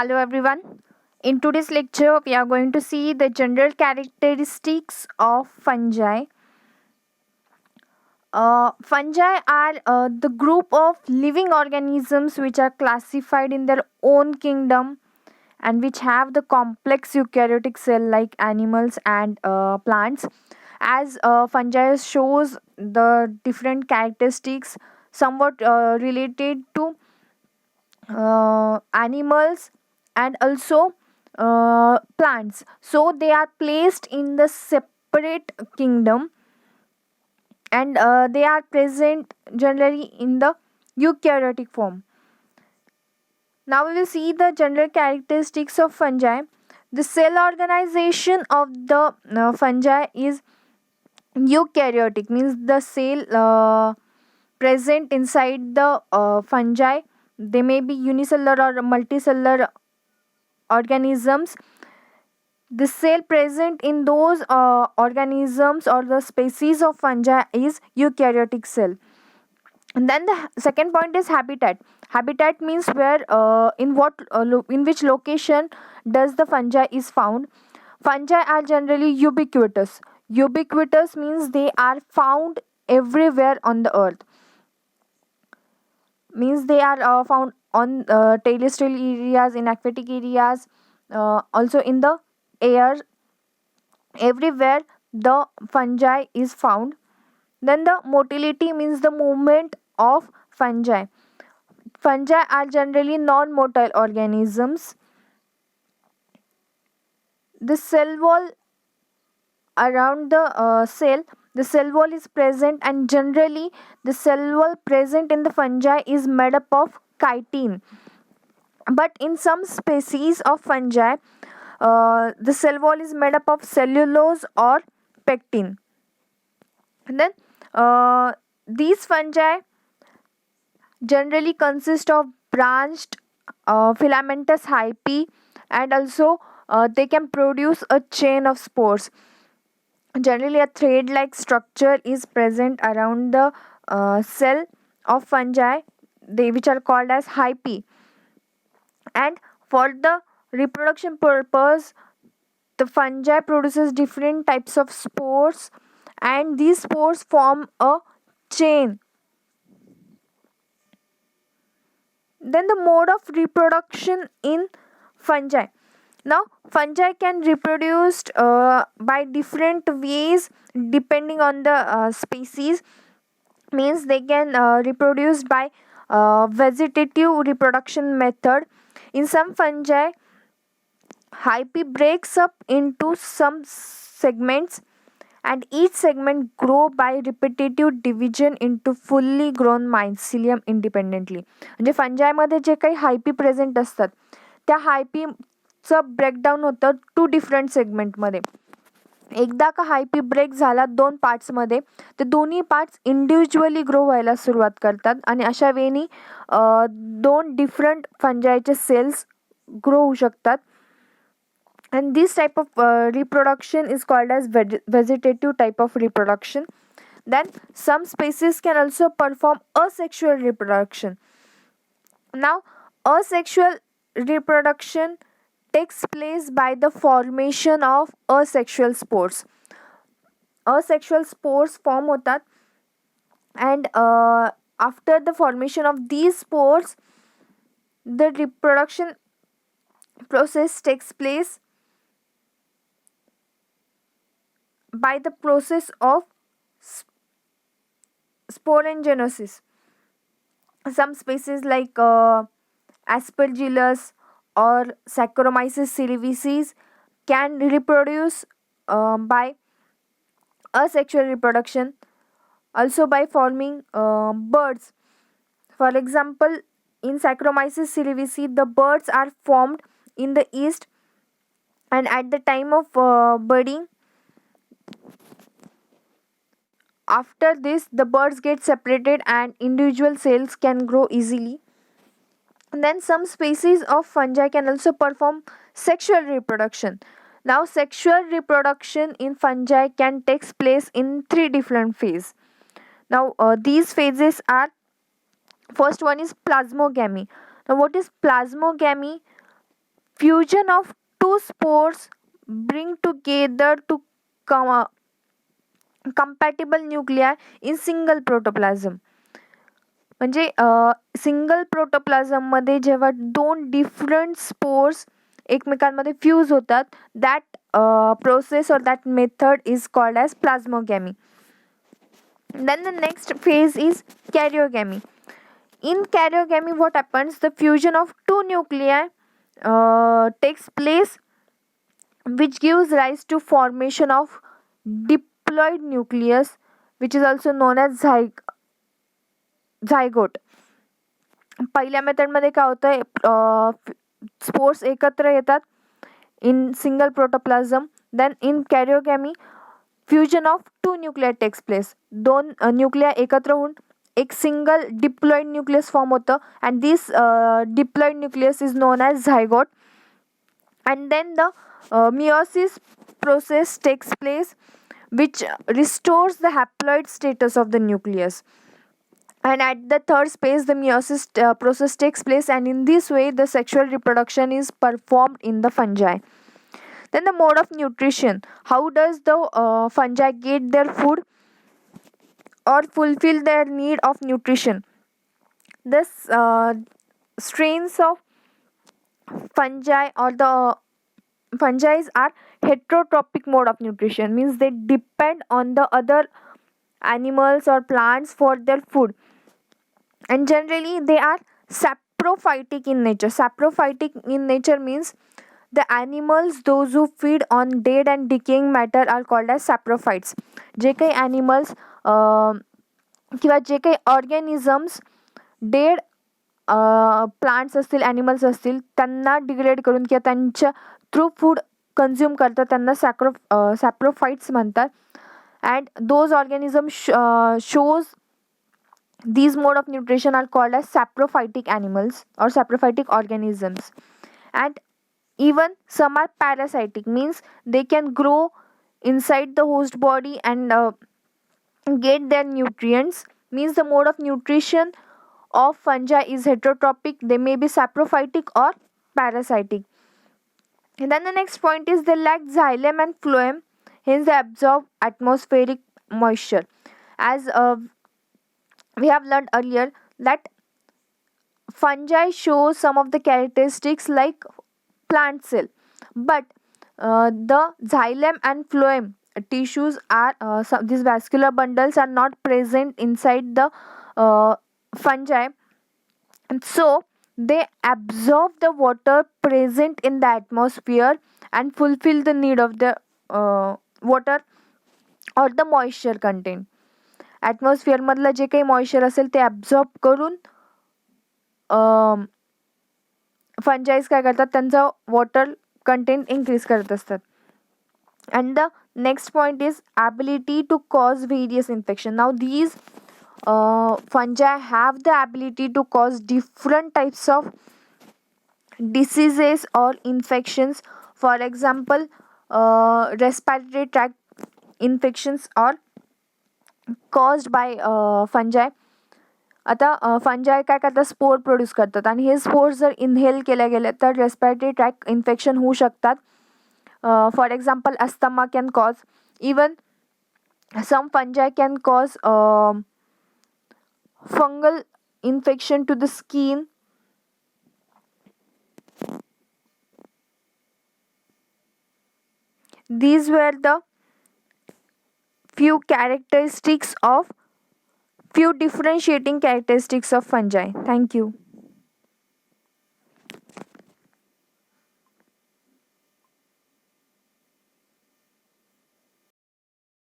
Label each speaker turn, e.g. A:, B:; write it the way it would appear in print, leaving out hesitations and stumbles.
A: Hello everyone. In today's lecture, we are going to see the general characteristics of fungi. Fungi are the group of living organisms which are classified in their own kingdom and which have the complex eukaryotic cell like animals and plants. As fungi shows the different characteristics somewhat related to animals and also plants, so they are placed in the separate kingdom and they are present generally in the eukaryotic form. Now we will see the general characteristics of fungi. The cell organization of the fungi is eukaryotic, means the cell present inside the fungi, they may be unicellular or multicellular organisms. The cell present in those organisms or the species of fungi is eukaryotic cell. And then the second point is habitat. Habitat means where in which location does the fungi is found. Fungi are generally ubiquitous. Ubiquitous means they are found everywhere on the earth, means they are found on terrestrial areas, in aquatic areas, also in the air. Everywhere the fungi is found. Then the motility means the movement of fungi. Fungi are generally non-motile organisms. The cell wall around the cell wall is present, and generally the cell wall present in the fungi is made up of chitin. But in some species of fungi, the cell wall is made up of cellulose or pectin. And then these fungi generally consist of branched filamentous hyphae, and also they can produce a chain of spores. Generally, a thread like structure is present around the cell of fungi, which are called as hyphae. And for the reproduction purpose, the fungi produces different types of spores, and these spores form a chain. Then the mode of reproduction in fungi. Now fungi can reproduce by different ways depending on the species, means they can reproduce by vegetative reproduction method. In some fungi, hyphae breaks up into some segments, and each segment grow by repetitive division into fully grown mycelium independently. म्हणजे फंजायमध्ये जे काही हायपी present असतात त्या हायपीचं breakdown होतं to different सेगमेंटमध्ये. एकदा का हायपी break झाला दोन पार्ट्समध्ये, ते दोन्ही पार्ट्स इंडिव्हिज्युअली ग्रो व्हायला सुरुवात करतात आणि अशा वेळी दोन डिफरंट फंजायचे सेल्स ग्रो होऊ शकतात. And this type of reproduction is called as vegetative type of reproduction. Then some species can also perform asexual reproduction. Now asexual reproduction takes place by the formation of asexual spores. Asexual spores form होतात, and after the formation of these spores, the reproduction process takes place by the process of sporangenosis. Some species like Aspergillus or Saccharomyces cerevisiae can reproduce by asexual reproduction, also by forming birds. For example, in Saccharomyces cerevisiae, the birds are formed in the east, and at the time of budding, after this the birds get separated and individual cells can grow easily. And then some species of fungi can also perform sexual reproduction. Now sexual reproduction in fungi can take place in three different phases. Now these phases are, first one is plasmogamy. Now what is plasmogamy? fusion of two spores bring together to com- compatible nuclei in single protoplasm. म्हणजे single प्रोटोप्लाझममध्ये जेव्हा दोन different spores एकमेकांमध्ये fuse होतात, that process or that method is called as plasmogamy. Then the next phase is karyogamy. In karyogamy, what happens? The fusion of two nuclei takes place, which gives rise to formation of diploid nucleus, which is also known as zygote. पहिल्या मेथडमध्ये काय होतं, spores एकत्र येतात in single protoplasm. Then in karyogamy fusion of two nuclei takes place. दोन nuclei एकत्र होऊन एक single diploid nucleus form होतं, and this diploid nucleus is known as zygote. And then the meiosis process takes place, which restores the haploid status of the nucleus. And at the third phase, the meiosis process takes place, and in this way the sexual reproduction is performed in the fungi. Then the mode of nutrition. How does the fungi get their food or fulfill their need of nutrition? This strains of fungi or the fungi are heterotrophic mode of nutrition, means they depend on the other animals or plants for their food, and generally they are saprophytic in nature. Saprophytic in nature means the animals those who feed on dead and decaying matter are called as saprophytes. जे काही animals किंवा जे काही organisms dead plants असतील, animals असतील, त्यांना degrade करून किंवा त्यांच्या through food consume करतात, त्यांना सॅप्रोफाइट्स म्हणतात. And those organism shows these mode of nutrition are called as saprophytic animals or saprophytic organisms. And even some are parasitic, means they can grow inside the host body and get their nutrients. Means the mode of nutrition of fungi is heterotrophic. They may be saprophytic or parasitic. And then the next point is they lack xylem and phloem, hence they absorb atmospheric moisture. As we have learned earlier that fungi show some of the characteristics like plant cell, but the xylem and phloem tissues are these vascular bundles are not present inside the fungi, and so they absorb the water present in the atmosphere and fulfill the need of the water or the moisture content. ॲटमॉस्फिअरमधलं जे काही moisture असेल ते absorb करून फंजाईज काय करतात, त्यांचा water content increase करत असतात. And the next point is ability to cause various infection. Now these fungi have the ability to cause different types of diseases or infections. For example, respiratory tract infections are caused by fungi. आता फंजाय काय करतात, spore produce करतात, आणि हे spores जर inhale केल्या गेले तर respiratory track infection होऊ शकतात. For example asthma can cause, even some fungi can cause fungal infection to the skin. These were the few differentiating characteristics of fungi. Thank you.